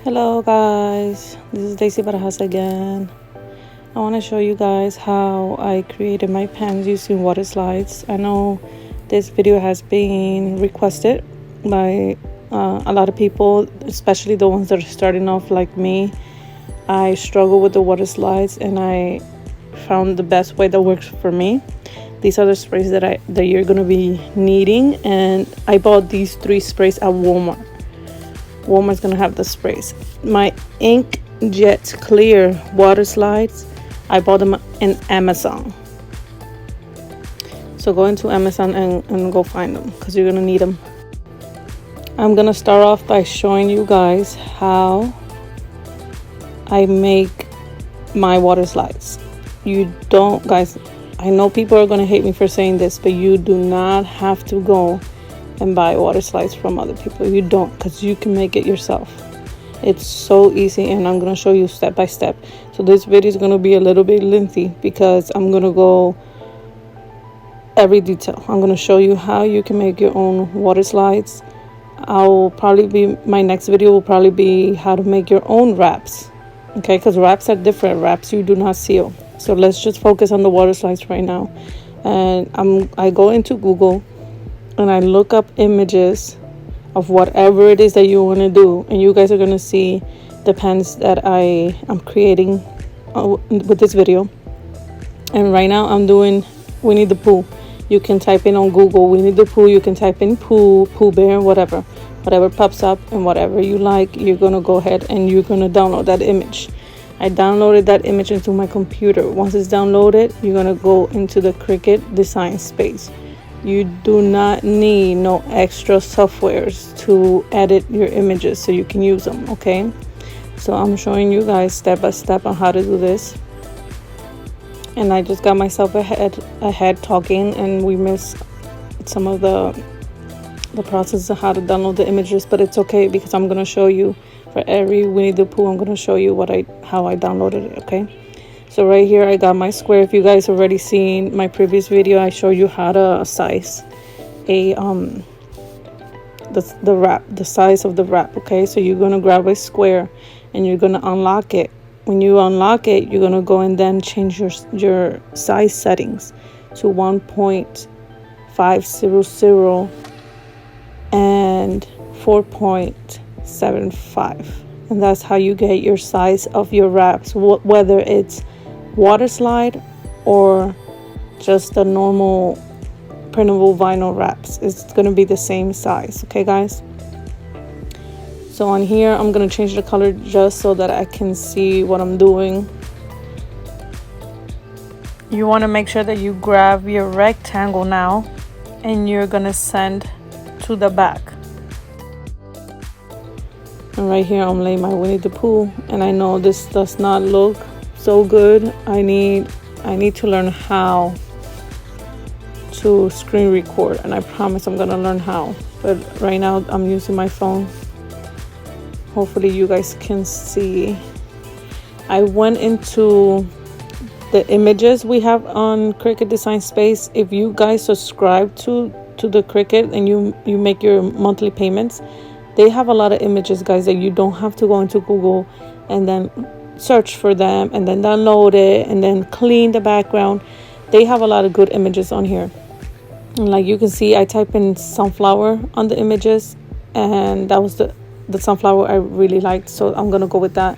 Hello guys, this is Daisy Barajas again. I want to show you guys how I created my pens using water slides. I know this video has been requested by a lot of people, especially the ones that are starting off like me. I struggle with the water slides and I found the best way that works for me. These are the sprays that you're going to be needing, and I bought these 3 sprays at Walmart. Walmart's gonna have the sprays. My ink jet clear water slides, I bought them in Amazon. So go into Amazon and go find them because you're gonna need them. I'm gonna start off by showing you guys how I make my water slides. You don't, guys, I know people are gonna hate me for saying this, but you do not have to go and buy water slides from other people. You don't, because you can make it yourself. It's so easy, and I'm going to show you step by step. So this video is going to be a little bit lengthy because I'm going to go every detail. I'm going to show you how you can make your own water slides. My next video will probably be how to make your own wraps. Okay, because wraps are different. Wraps you do not seal. So let's just focus on the water slides right now. And I go into Google and I look up images of whatever it is that you want to do, and you guys are going to see the pens that I am creating with this video. And right now I'm doing Winnie the Pooh. You can type in on Google Winnie the Pooh, you can type in Pooh Bear, whatever pops up, and whatever you like, you're going to go ahead and you're going to download that image. I downloaded that image into my computer. Once it's downloaded, you're going to go into the Cricut design space. You do not need no extra softwares to edit your images so you can use them, okay? So I'm showing you guys step by step on how to do this. And I just got myself ahead talking, and we missed some of the process of how to download the images, but it's okay because I'm going to show you for every Winnie the Pooh. I'm going to show you how I downloaded it, okay? So right here I got my square. If you guys already seen my previous video, I show you how to size the wrap, the size of the wrap, okay? So you're going to grab a square and you're going to unlock it. When you unlock it, you're going to go and then change your size settings to 1.500 and 4.75, and that's how you get your size of your wraps, whether it's water slide or just the normal printable vinyl wraps. It's going to be the same size, okay guys? So on here I'm going to change the color just so that I can see what I'm doing. You want to make sure that you grab your rectangle now, and you're going to send to the back. And right here I'm laying my Winnie the Pooh, and I know this does not look so good. I need to learn how to screen record, and I promise I'm gonna learn how, but right now I'm using my phone. Hopefully you guys can see. I went into the images we have on Cricut Design Space. If you guys subscribe to the Cricut and you make your monthly payments, they have a lot of images, guys, that you don't have to go into Google and then search for them and then download it and then clean the background. They have a lot of good images on here. And like you can see, I type in sunflower on the images, and that was the sunflower I really liked, so I'm gonna go with that.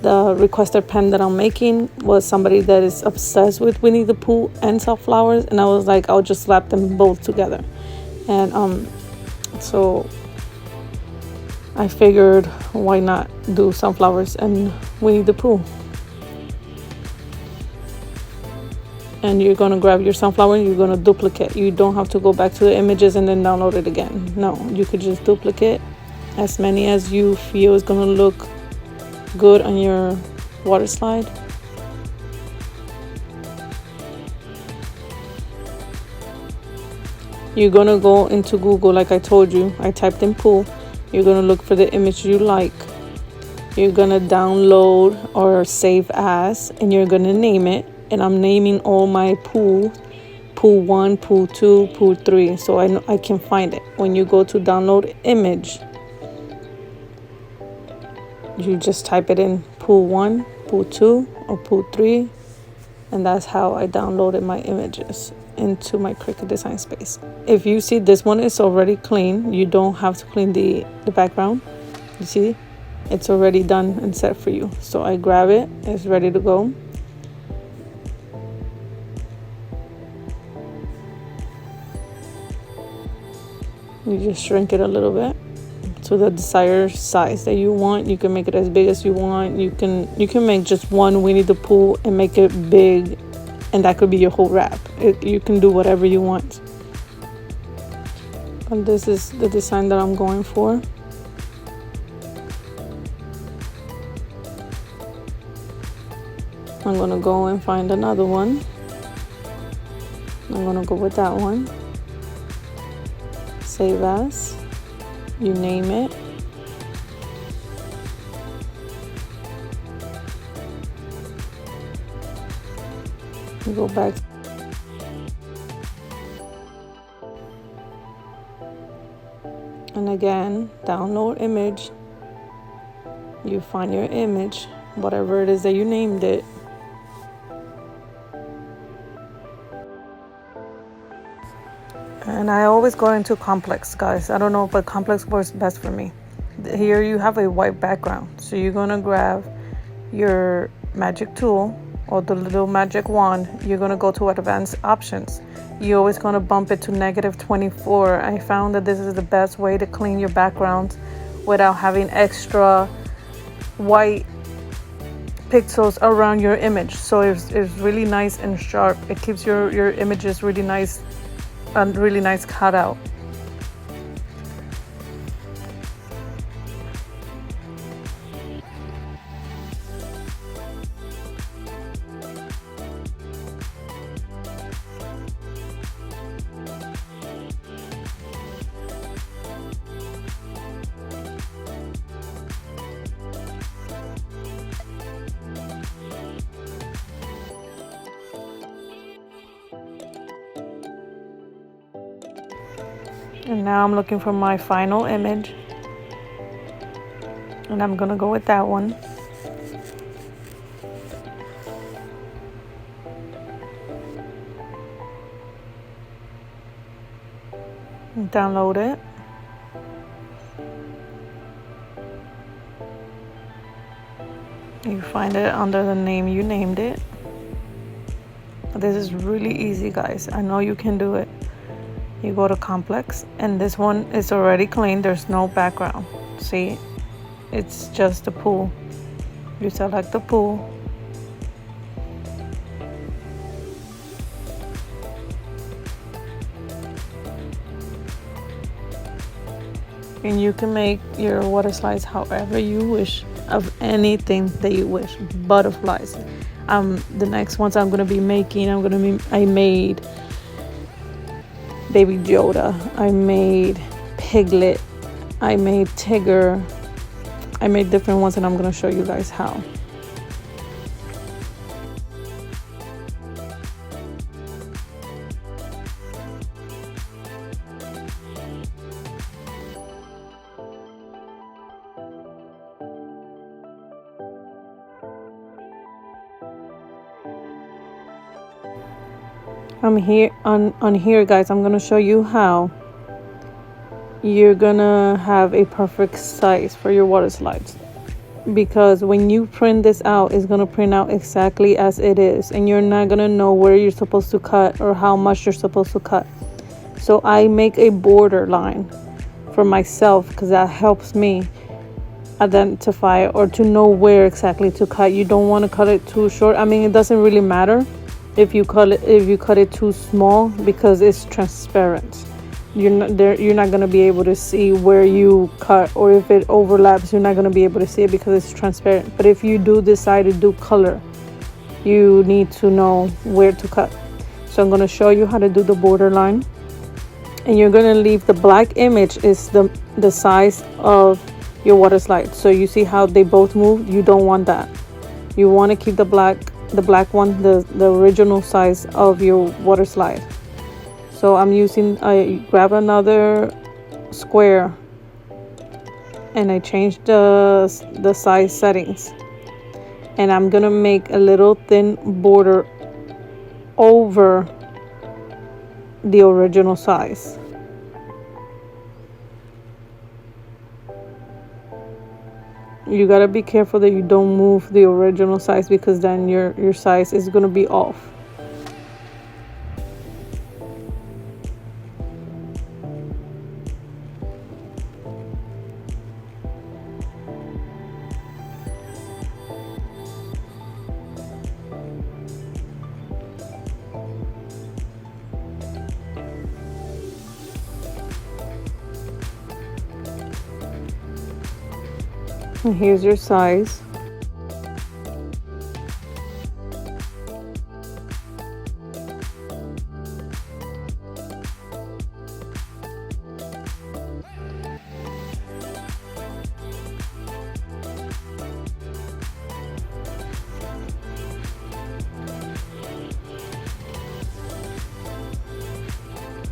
The requested pen that I'm making was somebody that is obsessed with Winnie the Pooh and sunflowers, and I was like, I'll just slap them both together. And so I figured, why not do sunflowers and Winnie the Pooh? And you're going to grab your sunflower and you're going to duplicate. You don't have to go back to the images and then download it again. No, you could just duplicate as many as you feel is going to look good on your water slide. You're going to go into Google like I told you. I typed in Pooh. You're going to look for the image you like. You're going to download or save as, and you're going to name it. And I'm naming all my Pooh 1, Pooh 2, Pooh 3, so I can find it. When you go to download image, you just type it in pool 1, pool 2, or pool 3, and that's how I downloaded my images into my Cricut design space. If you see, this one is already clean. You don't have to clean the background. You see, it's already done and set for you. So I grab it, it's ready to go. You just shrink it a little bit to the desired size that you want. You can make it as big as you want. You can make just one Winnie the Pooh and make it big, and that could be your whole wrap. You can do whatever you want. And this is the design that I'm going for. I'm gonna go and find another one. I'm gonna go with that one. Save as. You name it. You go back. And again, download image. You find your image, whatever it is that you named it. And I always go into complex, guys. I don't know, but complex works best for me. Here you have a white background. So you're gonna grab your magic tool or the little magic wand. You're gonna go to advanced options. You're always gonna bump it to -24. I found that this is the best way to clean your background without having extra white pixels around your image. So it's really nice and sharp. It keeps your images really nice and really nice cut out. And now I'm looking for my final image, and I'm gonna go with that one. And download it. You find it under the name you named it. This is really easy, guys. I know you can do it. You go to complex, and this one is already clean. There's no background. See, it's just the pool. You select the pool. And you can make your water slides however you wish, of anything that you wish. Butterflies. The next ones I'm gonna be making, I made Baby Yoda, I made Piglet, I made Tigger. I made different ones, and I'm gonna show you guys how. I'm here on here, guys. I'm gonna show you how you're gonna have a perfect size for your water slides, because when you print this out, it's gonna print out exactly as it is, and you're not gonna know where you're supposed to cut or how much you're supposed to cut. So I make a border line for myself, because that helps me identify or to know where exactly to cut. You don't want to cut it too short. I mean, it doesn't really matter if you cut it too small, because it's transparent. You're not going to be able to see where you cut, or if it overlaps, you're not going to be able to see it because it's transparent. But if you do decide to do color, you need to know where to cut. So I'm going to show you how to do the border line, and you're going to leave the black image is the size of your water slide. So you see how they both move? You don't want that. You want to keep the black one, the original size of your water slide. So I grab another square, and I changed the size settings, and I'm gonna make a little thin border over the original size. You gotta be careful that you don't move the original size, because then your size is gonna be off. And here's your size.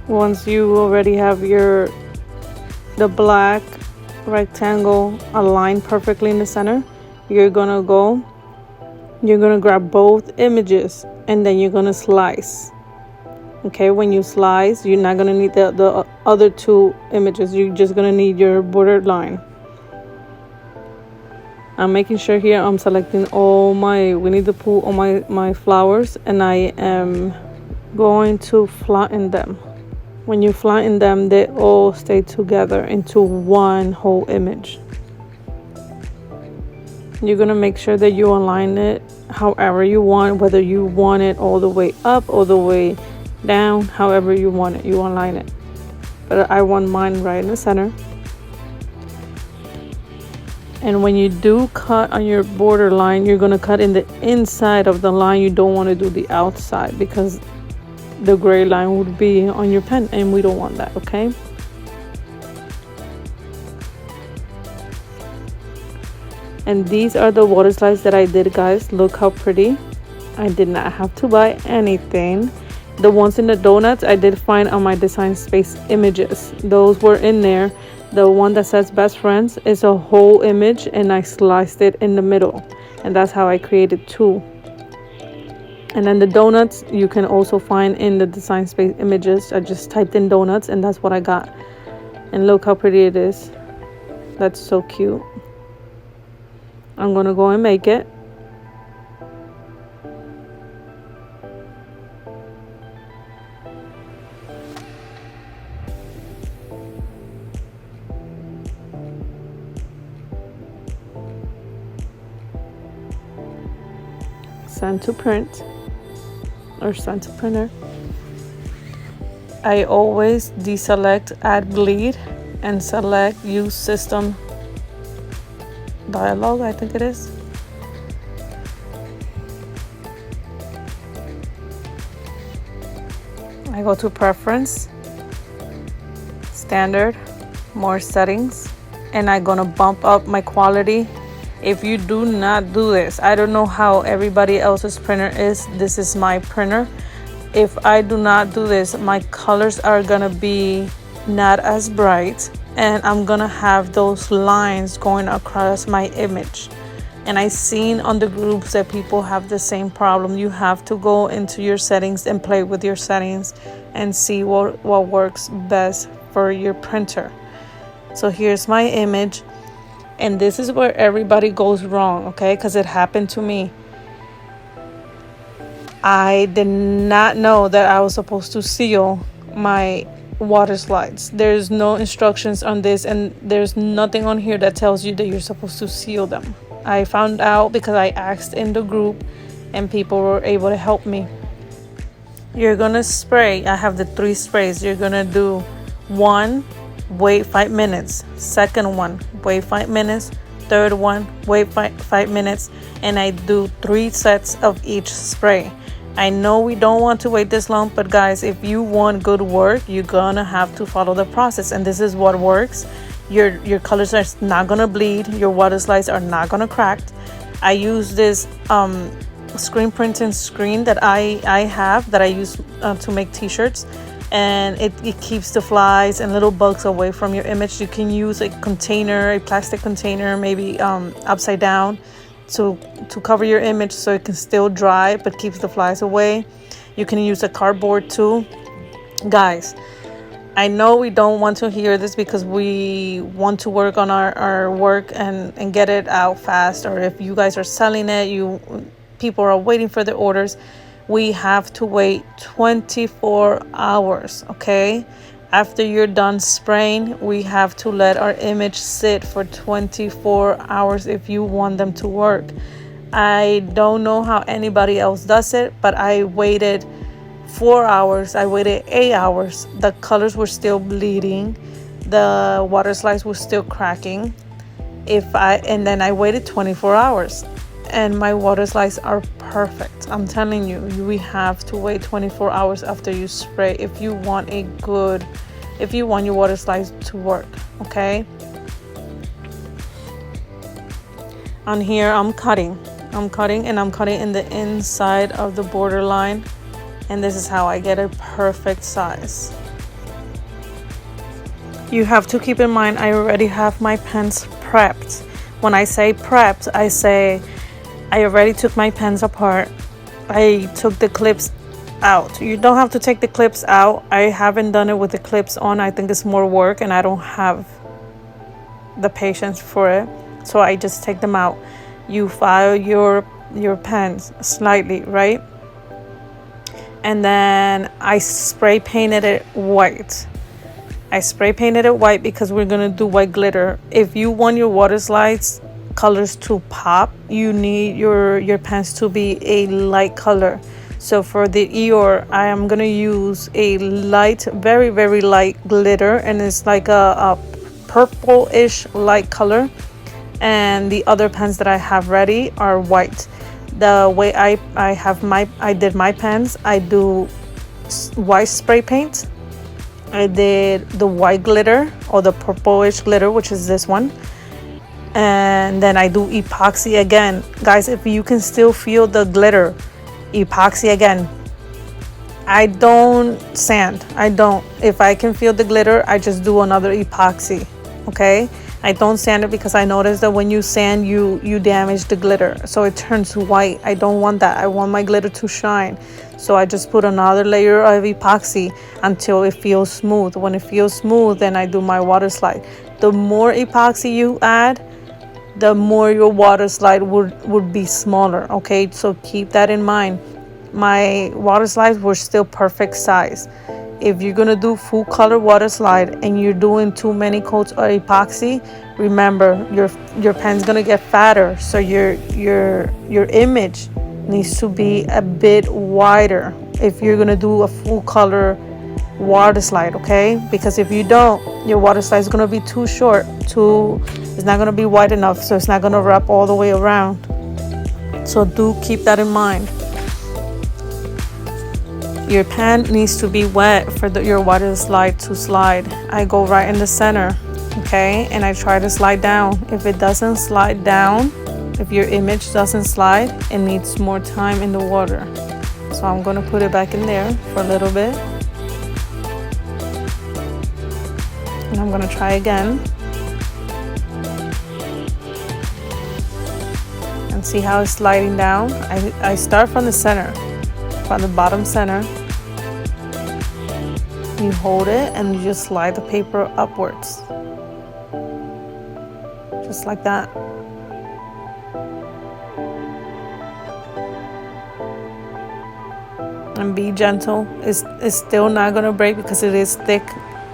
Once you already have the black rectangle aligned perfectly in the center, you're gonna grab both images, and then you're gonna slice. Okay, when you slice, you're not gonna need the other two images. You're just gonna need your border line. I'm making sure here I'm selecting all my Winnie the Pooh, all my flowers, and I am going to flatten them. When you flatten them, they all stay together into one whole image. You're gonna make sure that you align it however you want, whether you want it all the way up or the way down, however you want it, you align it. But I want mine right in the center. And when you do cut on your border line, you're gonna cut in the inside of the line. You don't want to do the outside, because the gray line would be on your pen, and we don't want that. Okay, and these are the water slides that I did, guys. Look how pretty. I did not have to buy anything. The ones in the donuts I did find on my Design Space images. Those were in there. The one that says best friends is a whole image, and I sliced it in the middle, and that's how I created two. And then the donuts you can also find in the Design Space images. I just typed in donuts, and that's what I got. And look how pretty it is. That's so cute. I'm gonna go and make it. Send to print, or send to printer. I always deselect add bleed and select use system dialog, I think it is. I go to preference, standard, more settings, and I'm gonna bump up my quality. If you do not do this, I don't know how everybody else's printer is. This is my printer. If I do not do this, my colors are gonna be not as bright, and I'm gonna have those lines going across my image. And I've seen on the groups that people have the same problem. You have to go into your settings and play with your settings and see what works best for your printer. So here's my image. And this is where everybody goes wrong, okay? Because it happened to me. I did not know that I was supposed to seal my water slides. There's no instructions on this, and there's nothing on here that tells you that you're supposed to seal them. I found out because I asked in the group, and people were able to help me. You're gonna spray. I have the 3 sprays. You're gonna do one, wait 5 minutes. Second one, wait 5 minutes. Third one, wait 5 minutes. And I do 3 sets of each spray. I know we don't want to wait this long, but guys, if you want good work, you're gonna have to follow the process. And this is what works. Your colors are not gonna bleed. Your water slides are not gonna crack. I use this screen printing screen that I have, that I use to make t-shirts. and it keeps the flies and little bugs away from your image. You can use a container, a plastic container, maybe upside down, to cover your image so it can still dry but keeps the flies away. You can use a cardboard too. Guys, I know we don't want to hear this because we want to work on our work and get it out fast, or if you guys are selling it, people are waiting for the orders. We have to wait 24 hours, okay? After you're done spraying, we have to let our image sit for 24 hours if you want them to work. I don't know how anybody else does it, but I waited 4 hours. I waited 8 hours. The colors were still bleeding. The water slides were still cracking. And then I waited 24 hours. And my water slides are perfect. I'm telling you, we have to wait 24 hours after you spray if you want your water slides to work, okay? On here, I'm cutting in the inside of the border line, and this is how I get a perfect size. You have to keep in mind, I already have my pens prepped. When I say prepped, I say I already took my pens apart. I took the clips out. You don't have to take the clips out. I haven't done it with the clips on. I think it's more work and I don't have the patience for it. So I just take them out. You file your pens slightly, right? And then I spray painted it white. I spray painted it white because we're gonna do white glitter. If you want your water slides colors to pop, you need your pens to be a light color. So for the Eeyore, I am gonna use a light, very very light glitter, and it's like a purple-ish light color. And the other pens that I have ready are white. The way I did my pens, I do white spray paint. I did the white glitter or the purplish glitter, which is this one. And then I do epoxy again. Guys, if you can still feel the glitter, epoxy again. I don't sand. If I can feel the glitter, I just do another epoxy, okay? I don't sand it because I noticed that when you sand, you damage the glitter. So it turns white. I don't want that. I want my glitter to shine. So I just put another layer of epoxy until it feels smooth. When it feels smooth, then I do my water slide. The more epoxy you add, the more your water slide would be smaller, okay? So keep that in mind. My water slides were still perfect size. If you're gonna do full color water slide and you're doing too many coats of epoxy, remember your pen's gonna get fatter, so your image needs to be a bit wider if you're gonna do a full color water slide, okay? Because if you don't, your water slide is gonna be too short, it's not gonna be wide enough, so it's not gonna wrap all the way around. So do keep that in mind. Your pen needs to be wet for your water slide to slide. I go right in the center, okay? And I try to slide down. If it doesn't slide down, if your image doesn't slide, it needs more time in the water. So I'm gonna put it back in there for a little bit. And I'm gonna try again. And see how it's sliding down. I start from the center, from the bottom center. You hold it and you just slide the paper upwards. Just like that. And be gentle. It's still not gonna break because it is thick.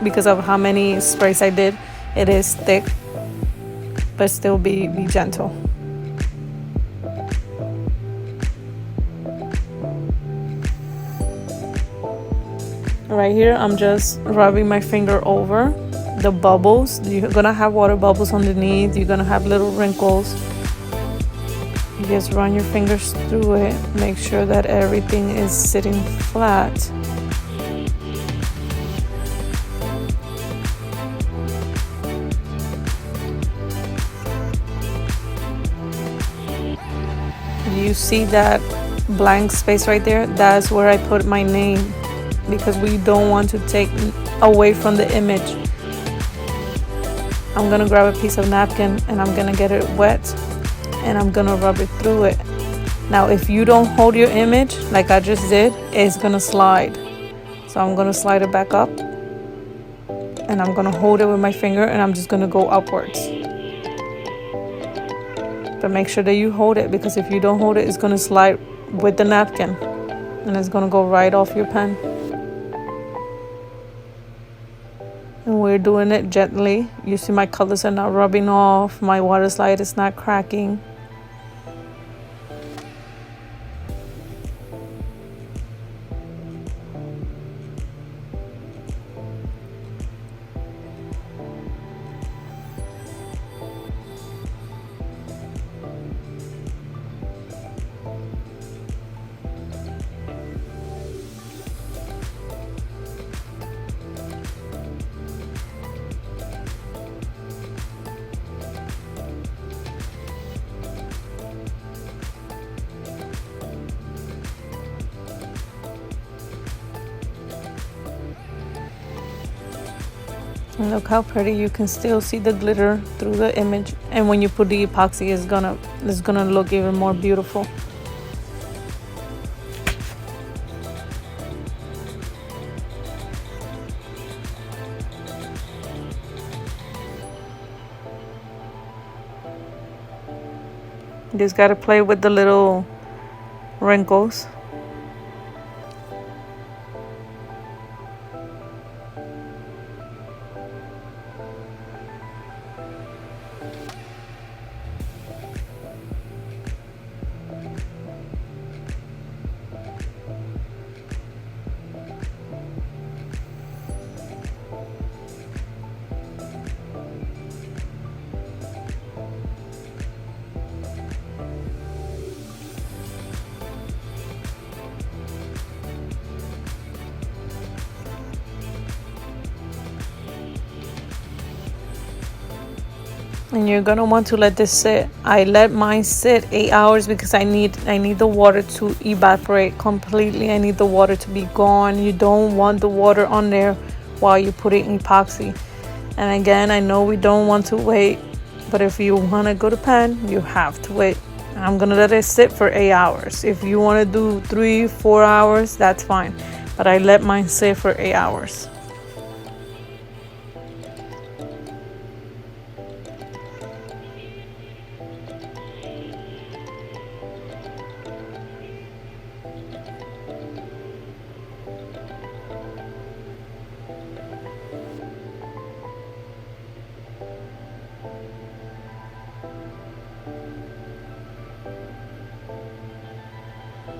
Because of how many sprays I did, it is thick. But still be gentle. Right here, I'm just rubbing my finger over the bubbles. You're gonna have water bubbles underneath. You're gonna have little wrinkles. You just run your fingers through it. Make sure that everything is sitting flat. You see that blank space right there? That's where I put my name. because we don't want to take away from the image. I'm gonna grab a piece of napkin and I'm gonna get it wet and I'm gonna rub it through it. Now if you don't hold your image like I just did, it's gonna slide. So I'm gonna slide it back up and I'm gonna hold it with my finger and I'm just gonna go upwards. But make sure that you hold it, because if you don't hold it, it's gonna slide with the napkin and it's gonna go right off your pen. And we're doing it gently. You see my colors are not rubbing off, my water slide is not cracking. And look how pretty. You can still see the glitter through the image, and when you put the epoxy, it's gonna look even more beautiful. You just gotta play with the little wrinkles. And you're gonna want to let this sit. I let mine sit 8 hours because I need the water to evaporate completely. I need the water to be gone. You don't want the water on there while you put it in epoxy. And again, I know we don't want to wait, but if you want to go to pen, you have to wait. I'm gonna let it sit for 8 hours. If you want to do 3-4 hours, that's fine, but I let mine sit for 8 hours.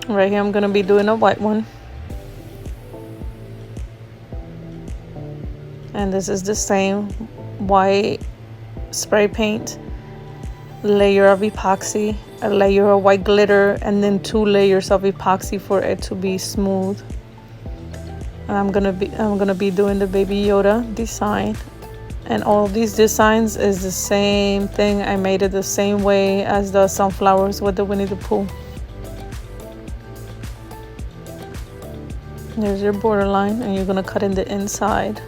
Right here I'm gonna be doing a white one, and this is the same white spray paint, layer of epoxy, a layer of white glitter, and then 2 layers of epoxy for it to be smooth. And I'm gonna be doing the Baby Yoda design, and all of these designs is the same thing. I made it the same way as the sunflowers with the Winnie the Pooh. There's your borderline, and you're gonna cut in the inside.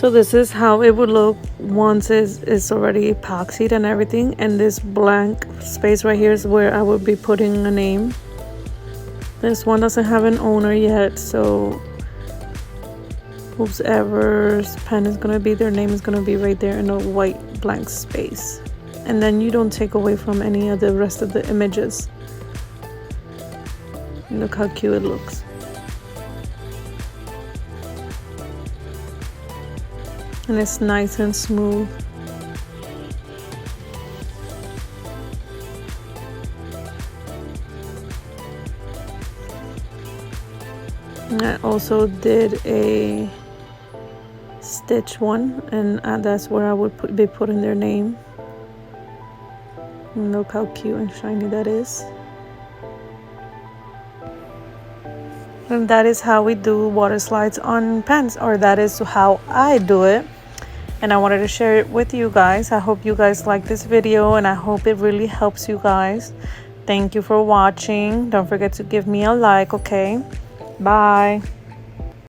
So this is how it would look once it's already epoxied and everything, and this blank space right here is where I would be putting a name. This one doesn't have an owner yet, so whoever's pen is gonna be, their name is gonna be right there in a white blank space, and then you don't take away from any of the rest of the images. Look how cute it looks. And it's nice and smooth. And I also did a stitch one, and that's where I would be putting their name. And look how cute and shiny that is. And that is how we do water slides on pens, or that is how I do it. And I wanted to share it with you guys. I hope you guys like this video, and I hope it really helps you guys. Thank you for watching. Don't forget to give me a like, okay? Bye.